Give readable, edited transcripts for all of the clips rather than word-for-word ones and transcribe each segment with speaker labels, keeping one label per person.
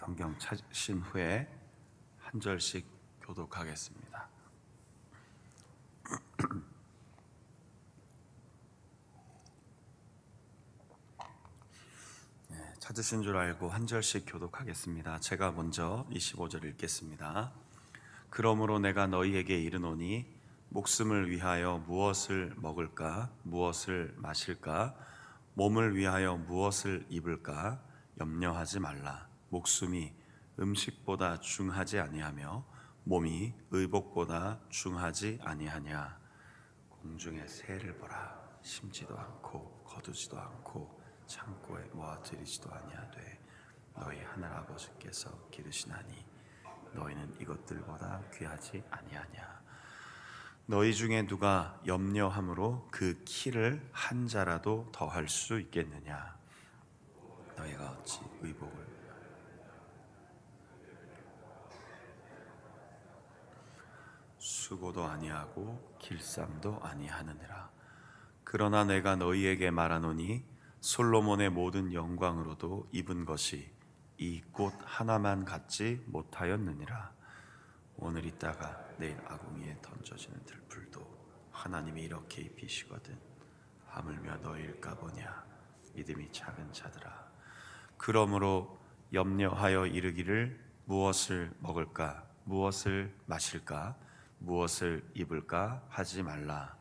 Speaker 1: 성경 찾으신 후에 한 절씩 교독하겠습니다. 찾으신 줄 알고 한 절씩 교독하겠습니다. 제가 먼저 25절 읽겠습니다. 그러므로 내가 너희에게 이르노니 목숨을 위하여 무엇을 먹을까 무엇을 마실까 몸을 위하여 무엇을 입을까 염려하지 말라. 목숨이 음식보다 중하지 아니하며 몸이 의복보다 중하지 아니하냐. 공중의 새를 보라. 심지도 않고 거두지도 않고 창고에 모아들이지도 아니하되 너희 하늘 아버지께서 기르시나니 너희는 이것들보다 귀하지 아니하냐. 너희 중에 누가 염려함으로 그 키를 한 자라도 더할 수 있겠느냐. 너희가 어찌 의복을 수고도 아니하고 길쌈도 아니하느니라. 그러나 내가 너희에게 말하노니 솔로몬의 모든 영광으로도 입은 것이 이 꽃 하나만 갖지 못하였느니라. 오늘 있다가 내일 아궁이에 던져지는 들풀도 하나님이 이렇게 입히시거든 하물며 너희일까 보냐. 믿음이 작은 자들아. 그러므로 염려하여 이르기를 무엇을 먹을까 무엇을 마실까 무엇을 입을까 하지 말라.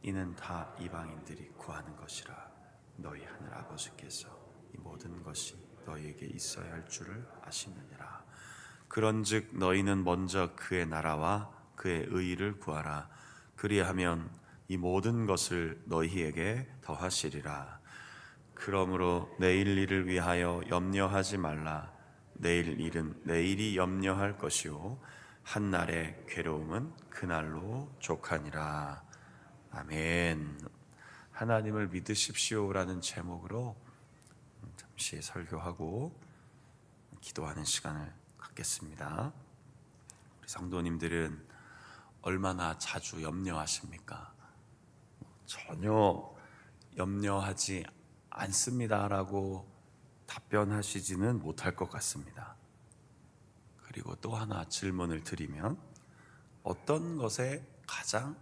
Speaker 1: 이는 다 이방인들이 구하는 것이라. 너희 하늘 아버지께서 이 모든 것이 너희에게 있어야 할 줄을 아시느니라. 그런즉 너희는 먼저 그의 나라와 그의 의의를 구하라. 그리하면 이 모든 것을 너희에게 더하시리라. 그러므로 내일 일을 위하여 염려하지 말라. 내일 일은 내일이 염려할 것이요 한날의 괴로움은 그날로 족하니라. 아멘. 하나님을 믿으십시오라는 제목으로 잠시 설교하고 기도하는 시간을 갖겠습니다. 우리 성도님들은 얼마나 자주 염려하십니까? 전혀 염려하지 않습니다라고 답변하시지는 못할 것 같습니다. 그리고 또 하나 질문을 드리면 어떤 것에 가장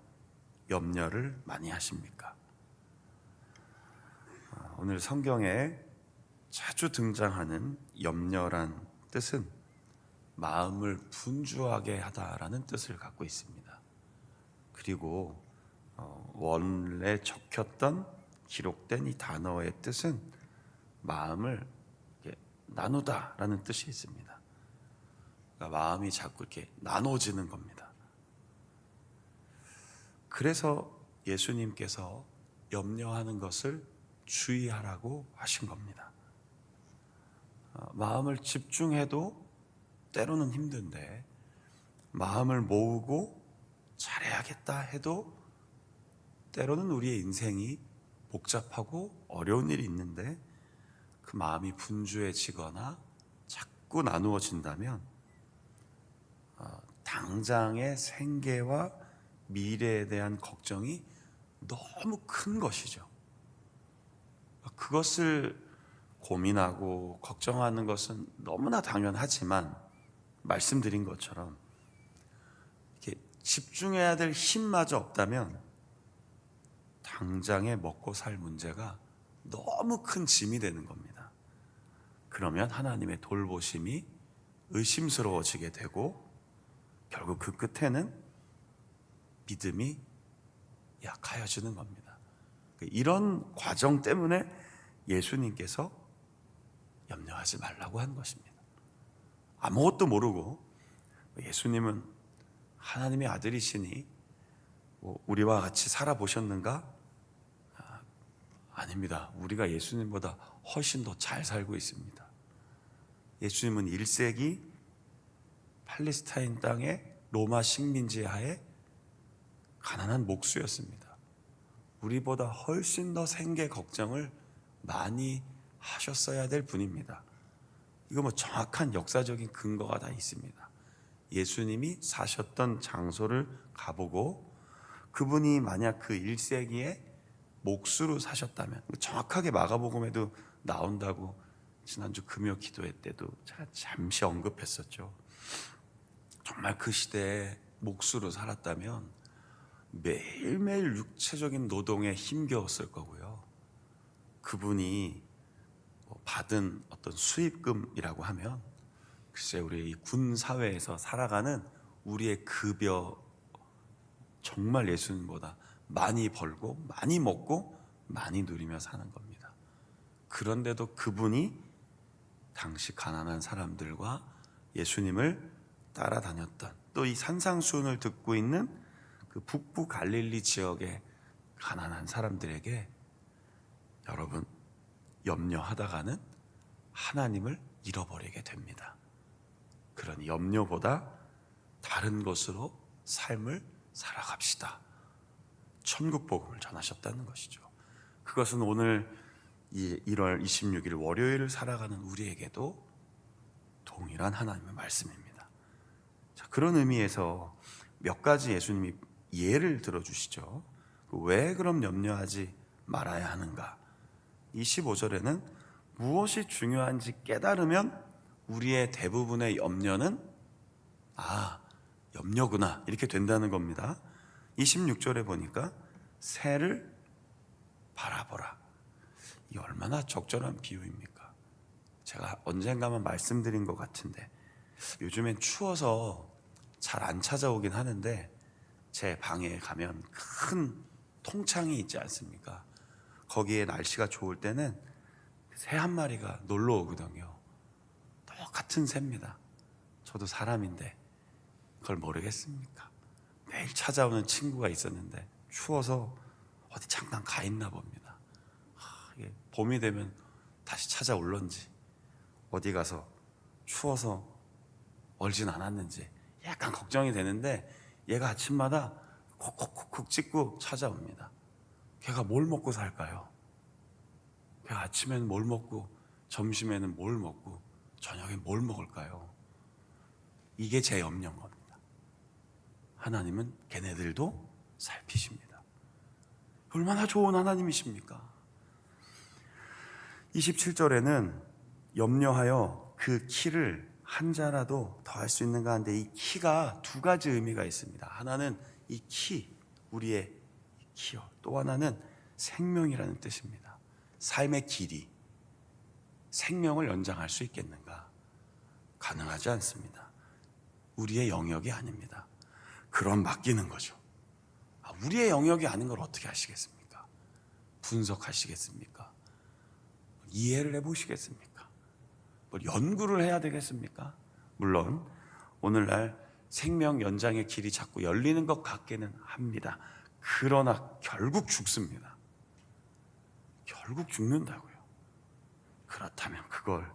Speaker 1: 염려를 많이 하십니까? 오늘 성경에 자주 등장하는 염려란 뜻은 마음을 분주하게 하다라는 뜻을 갖고 있습니다. 그리고 원래 적혔던 기록된 이 단어의 뜻은 마음을 나누다라는 뜻이 있습니다. 그러니까 마음이 자꾸 이렇게 나눠지는 겁니다. 그래서 예수님께서 염려하는 것을 주의하라고 하신 겁니다. 마음을 집중해도 때로는 힘든데 마음을 모으고 잘해야겠다 해도 때로는 우리의 인생이 복잡하고 어려운 일이 있는데 그 마음이 분주해지거나 자꾸 나누어진다면 당장의 생계와 미래에 대한 걱정이 너무 큰 것이죠. 그것을 고민하고 걱정하는 것은 너무나 당연하지만 말씀드린 것처럼 이렇게 집중해야 될 힘마저 없다면 당장에 먹고 살 문제가 너무 큰 짐이 되는 겁니다. 그러면 하나님의 돌보심이 의심스러워지게 되고 결국 그 끝에는 믿음이 약하여지는 겁니다. 이런 과정 때문에 예수님께서 염려하지 말라고 한 것입니다. 아무것도 모르고 예수님은 하나님의 아들이시니 우리와 같이 살아보셨는가? 아닙니다. 우리가 예수님보다 훨씬 더 잘 살고 있습니다. 예수님은 1세기 팔레스타인 땅의 로마 식민지 하에 가난한 목수였습니다. 우리보다 훨씬 더 생계 걱정을 많이 하셨어야 될 분입니다. 이거 정확한 역사적인 근거가 다 있습니다. 예수님이 사셨던 장소를 가보고 그분이 만약 그 1세기에 목수로 사셨다면 정확하게 마가복음에도 나온다고 지난주 금요 기도회 때도 제가 잠시 언급했었죠. 정말 그 시대에 몫으로 살았다면 매일매일 육체적인 노동에 힘겨웠을 거고요. 그분이 받은 어떤 수입금이라고 하면 글쎄 우리 이 군 사회에서 살아가는 우리의 급여 정말 예수님보다 많이 벌고 많이 먹고 많이 누리며 사는 겁니다. 그런데도 그분이 당시 가난한 사람들과 예수님을 따라다녔던, 또 이 산상수훈을 듣고 있는 그 북부 갈릴리 지역의 가난한 사람들에게 여러분 염려하다가는 하나님을 잃어버리게 됩니다. 그러니 염려보다 다른 것으로 삶을 살아갑시다. 천국 복음을 전하셨다는 것이죠. 그것은 오늘 1월 26일 월요일을 살아가는 우리에게도 동일한 하나님의 말씀입니다. 자, 그런 의미에서 몇 가지 예수님이 예를 들어주시죠. 왜 그럼 염려하지 말아야 하는가? 25절에는 무엇이 중요한지 깨달으면 우리의 대부분의 염려는 염려구나 이렇게 된다는 겁니다. 26절에 보니까 새를 바라보라. 이 얼마나 적절한 비유입니까? 제가 언젠가만 말씀드린 것 같은데 요즘엔 추워서 잘 안 찾아오긴 하는데 제 방에 가면 큰 통창이 있지 않습니까? 거기에 날씨가 좋을 때는 새 한 마리가 놀러 오거든요. 똑같은 새입니다. 저도 사람인데 그걸 모르겠습니까? 매일 찾아오는 친구가 있었는데 추워서 어디 잠깐 가 있나 봅니다. 이게 봄이 되면 다시 찾아올런지 어디 가서 추워서 얼진 않았는지 약간 걱정이 되는데 얘가 아침마다 콕콕콕콕 찍고 찾아옵니다. 걔가 뭘 먹고 살까요? 걔가 아침에는 뭘 먹고 점심에는 뭘 먹고 저녁에 뭘 먹을까요? 이게 제 염려인 겁니다. 하나님은 걔네들도 살피십니다. 얼마나 좋은 하나님이십니까? 27절에는 염려하여 그 키를 한 자라도 더할 수 있는가 하는데 이 키가 두 가지 의미가 있습니다. 하나는 이 키, 우리의 키요. 또 하나는 생명이라는 뜻입니다. 삶의 길이, 생명을 연장할 수 있겠는가? 가능하지 않습니다. 우리의 영역이 아닙니다. 그럼 맡기는 거죠. 우리의 영역이 아닌 걸 어떻게 하시겠습니까? 분석하시겠습니까? 이해를 해보시겠습니까? 뭘 연구를 해야 되겠습니까? 물론 오늘날 생명 연장의 길이 자꾸 열리는 것 같기는 합니다. 그러나 결국 죽습니다. 결국 죽는다고요. 그렇다면 그걸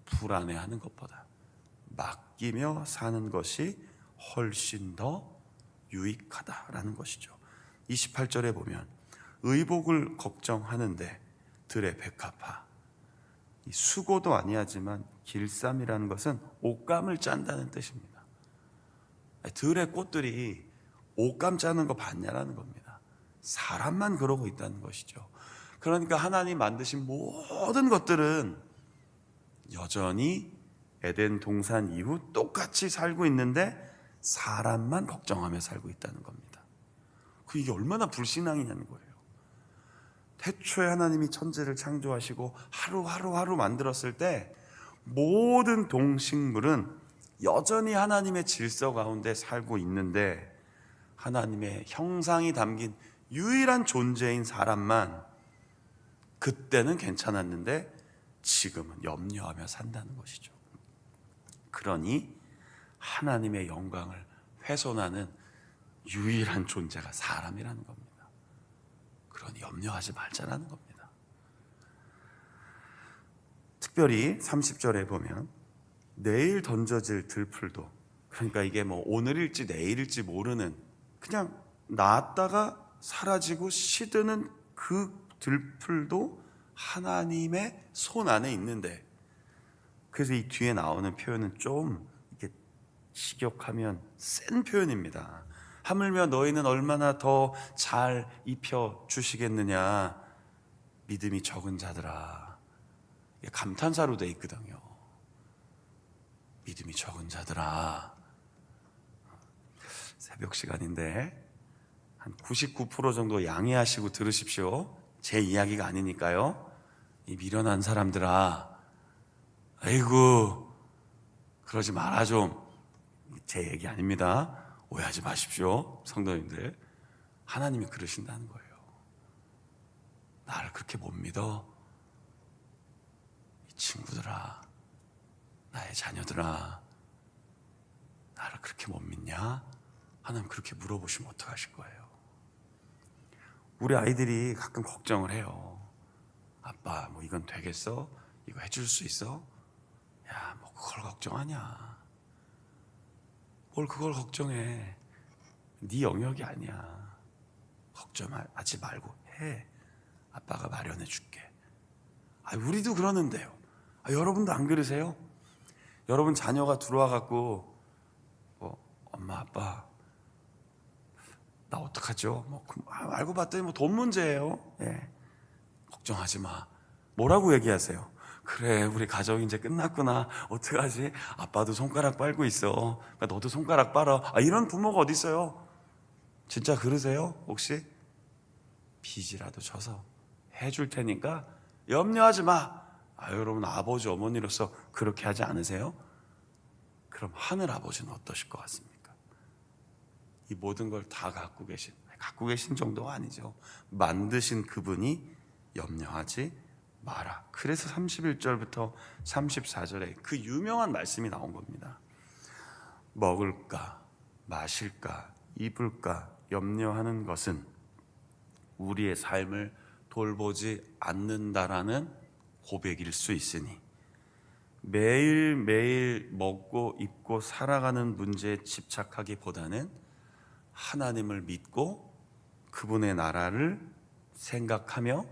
Speaker 1: 불안해하는 것보다 맡기며 사는 것이 훨씬 더 유익하다라는 것이죠. 28절에 보면 의복을 걱정하는데 들의 백합화, 이 수고도 아니하지만 길쌈이라는 것은 옷감을 짠다는 뜻입니다. 들의 꽃들이 옷감 짜는 거 봤냐라는 겁니다. 사람만 그러고 있다는 것이죠. 그러니까 하나님 만드신 모든 것들은 여전히 에덴 동산 이후 똑같이 살고 있는데 사람만 걱정하며 살고 있다는 겁니다. 이게 얼마나 불신앙이냐는 거예요. 태초에 하나님이 천지를 창조하시고 하루 만들었을 때 모든 동식물은 여전히 하나님의 질서 가운데 살고 있는데 하나님의 형상이 담긴 유일한 존재인 사람만 그때는 괜찮았는데 지금은 염려하며 산다는 것이죠. 그러니 하나님의 영광을 훼손하는 유일한 존재가 사람이라는 겁니다. 그러니 염려하지 말자라는 겁니다. 특별히 30절에 보면 내일 던져질 들풀도, 그러니까 이게 뭐 오늘일지 내일일지 모르는, 그냥 나왔다가 사라지고 시드는 그 들풀도 하나님의 손 안에 있는데, 그래서 이 뒤에 나오는 표현은 좀 이렇게 직역하면 센 표현입니다. 하물며 너희는 얼마나 더 잘 입혀 주시겠느냐, 믿음이 적은 자들아. 감탄사로 돼 있거든요. 믿음이 적은 자들아. 새벽 시간인데 한 99% 정도 양해하시고 들으십시오. 제 이야기가 아니니까요. 이 미련한 사람들아, 아이고 그러지 마라 좀. 제 얘기 아닙니다. 오해하지 마십시오, 성도님들. 하나님이 그러신다는 거예요. 나를 그렇게 못 믿어? 이 친구들아, 나의 자녀들아, 나를 그렇게 못 믿냐? 하나님 그렇게 물어보시면 어떡하실 거예요? 우리 아이들이 가끔 걱정을 해요. 아빠, 뭐 이건 되겠어? 이거 해줄 수 있어? 야, 뭐 그걸 걱정하냐? 뭘 그걸 걱정해? 네 영역이 아니야. 걱정하지 말고 해. 아빠가 마련해 줄게. 우리도 그러는데요. 여러분도 안 그러세요? 여러분 자녀가 들어와 갖고 엄마 아빠 나 어떡하죠? 알고 봤더니 돈 문제예요. 예. 걱정하지 마. 뭐라고 얘기하세요? 그래, 우리 가정이 이제 끝났구나. 어떡하지? 아빠도 손가락 빨고 있어. 그러니까 너도 손가락 빨아. 이런 부모가 어디 있어요? 진짜 그러세요? 혹시? 빚이라도 져서 해줄 테니까 염려하지 마. 여러분 아버지 어머니로서 그렇게 하지 않으세요? 그럼 하늘 아버지는 어떠실 것 같습니까? 이 모든 걸 다 갖고 계신 정도가 아니죠. 만드신 그분이 염려하지 마라. 그래서 31절부터 34절에 그 유명한 말씀이 나온 겁니다. 먹을까 마실까 입을까 염려하는 것은 우리의 삶을 돌보지 않는다라는 고백일 수 있으니 매일매일 먹고 입고 살아가는 문제에 집착하기보다는 하나님을 믿고 그분의 나라를 생각하며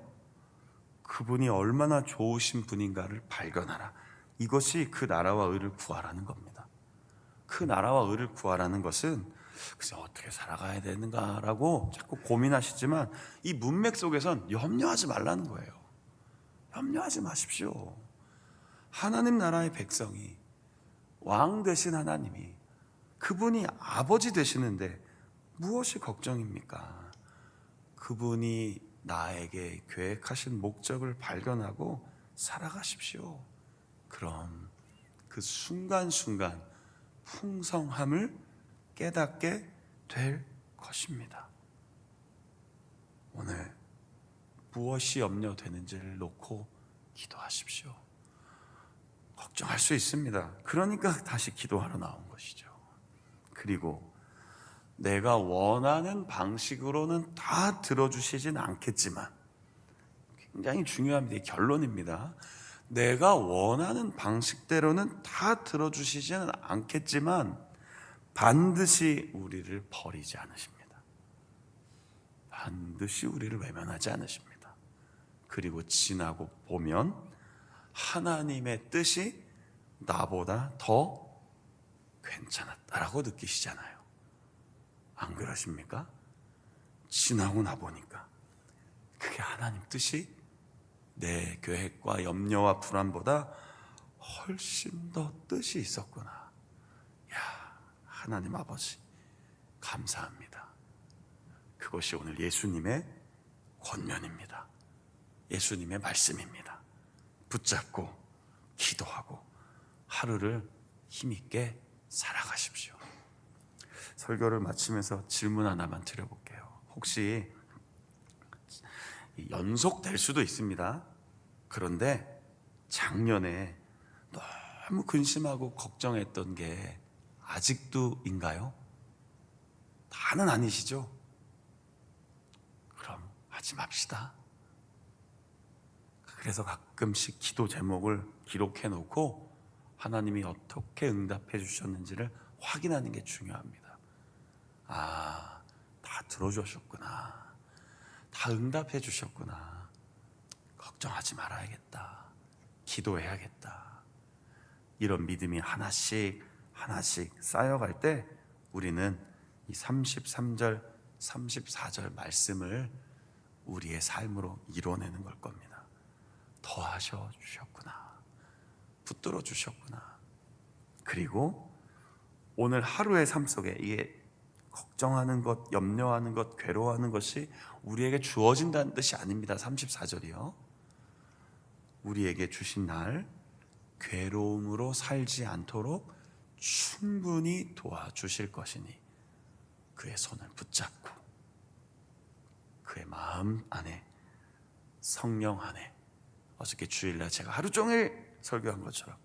Speaker 1: 그분이 얼마나 좋으신 분인가를 발견하라. 이것이 그 나라와 의를 구하라는 겁니다. 그 나라와 의를 구하라는 것은 글쎄 어떻게 살아가야 되는가라고 자꾸 고민하시지만 이 문맥 속에선 염려하지 말라는 거예요. 염려하지 마십시오. 하나님 나라의 백성이 왕 되신 하나님이 그분이 아버지 되시는데 무엇이 걱정입니까? 그분이 나에게 계획하신 목적을 발견하고 살아가십시오. 그럼 그 순간순간 풍성함을 깨닫게 될 것입니다. 오늘 무엇이 염려되는지를 놓고 기도하십시오. 걱정할 수 있습니다. 그러니까 다시 기도하러 나온 것이죠. 그리고 내가 원하는 방식으로는 다 들어주시진 않겠지만, 굉장히 중요합니다. 이 결론입니다. 내가 원하는 방식대로는 다 들어주시지는 않겠지만 반드시 우리를 버리지 않으십니다. 반드시 우리를 외면하지 않으십니다. 그리고 지나고 보면 하나님의 뜻이 나보다 더 괜찮았다라고 느끼시잖아요. 안 그러십니까? 지나고 나보니까 그게 하나님 뜻이 내 계획과 염려와 불안보다 훨씬 더 뜻이 있었구나. 야, 하나님 아버지 감사합니다. 그것이 오늘 예수님의 권면입니다. 예수님의 말씀입니다. 붙잡고 기도하고 하루를 힘있게 살아가십시오. 설교를 마치면서 질문 하나만 드려볼게요. 혹시 연속될 수도 있습니다. 그런데 작년에 너무 근심하고 걱정했던 게 아직도인가요? 다는 아니시죠? 그럼 하지 맙시다. 그래서 가끔씩 기도 제목을 기록해 놓고 하나님이 어떻게 응답해 주셨는지를 확인하는 게 중요합니다. 다 들어주셨구나. 다 응답해 주셨구나. 걱정하지 말아야겠다. 기도해야겠다. 이런 믿음이 하나씩 쌓여갈 때 우리는 이 33절, 34절 말씀을 우리의 삶으로 이뤄내는 걸 겁니다. 더하셔 주셨구나. 붙들어 주셨구나. 그리고 오늘 하루의 삶 속에 이게 걱정하는 것, 염려하는 것, 괴로워하는 것이 우리에게 주어진다는 뜻이 아닙니다. 34절이요. 우리에게 주신 날 괴로움으로 살지 않도록 충분히 도와주실 것이니 그의 손을 붙잡고 그의 마음 안에, 성령 안에, 어저께 주일날 제가 하루 종일 설교한 것처럼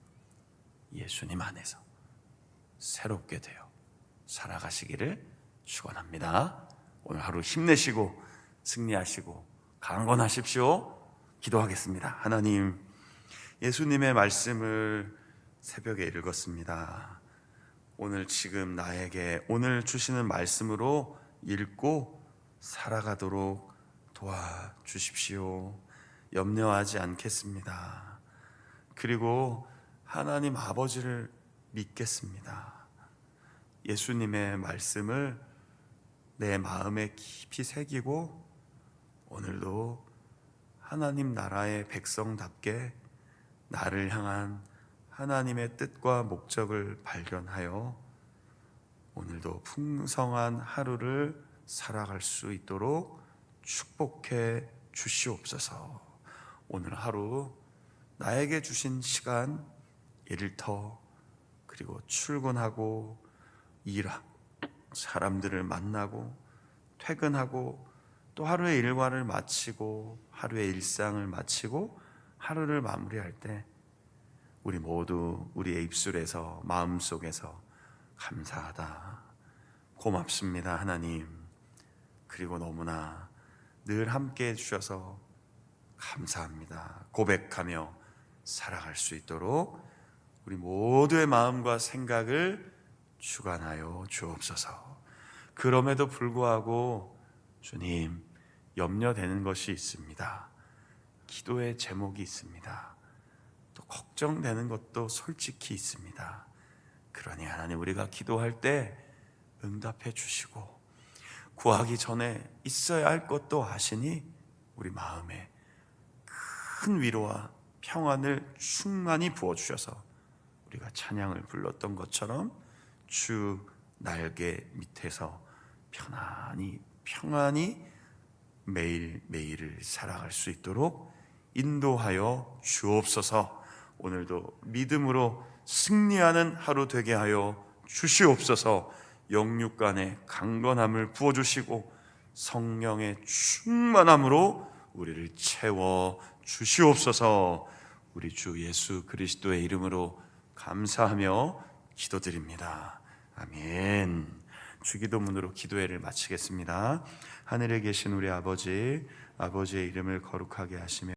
Speaker 1: 예수님 안에서 새롭게 되어 살아가시기를 축원합니다. 오늘 하루 힘내시고 승리하시고 강건하십시오. 기도하겠습니다. 하나님, 예수님의 말씀을 새벽에 읽었습니다. 오늘 지금 나에게 오늘 주시는 말씀으로 읽고 살아가도록 도와주십시오. 염려하지 않겠습니다. 그리고 하나님 아버지를 믿겠습니다. 예수님의 말씀을 내 마음에 깊이 새기고 오늘도 하나님 나라의 백성답게 나를 향한 하나님의 뜻과 목적을 발견하여 오늘도 풍성한 하루를 살아갈 수 있도록 축복해 주시옵소서. 오늘 하루 나에게 주신 시간, 일터, 그리고 출근하고 일하고 사람들을 만나고 퇴근하고 또 하루의 일과를 마치고 하루의 일상을 마치고 하루를 마무리할 때 우리 모두 우리의 입술에서 마음속에서 감사하다, 고맙습니다 하나님, 그리고 너무나 늘 함께 해주셔서 감사합니다 고백하며 살아갈 수 있도록 우리 모두의 마음과 생각을 주관하여 주옵소서. 그럼에도 불구하고 주님, 염려되는 것이 있습니다. 기도의 제목이 있습니다. 또 걱정되는 것도 솔직히 있습니다. 그러니 하나님, 우리가 기도할 때 응답해 주시고 구하기 전에 있어야 할 것도 아시니 우리 마음에 큰 위로와 평안을 충만히 부어주셔서 우리가 찬양을 불렀던 것처럼 주 날개 밑에서 평안히 매일매일을 살아갈 수 있도록 인도하여 주옵소서. 오늘도 믿음으로 승리하는 하루 되게 하여 주시옵소서. 영육간의 강건함을 부어주시고 성령의 충만함으로 우리를 채워 주시옵소서. 우리 주 예수 그리스도의 이름으로 감사하며 기도드립니다. 아멘. 주기도문으로 기도회를 마치겠습니다. 하늘에 계신 우리 아버지, 아버지의 이름을 거룩하게 하시며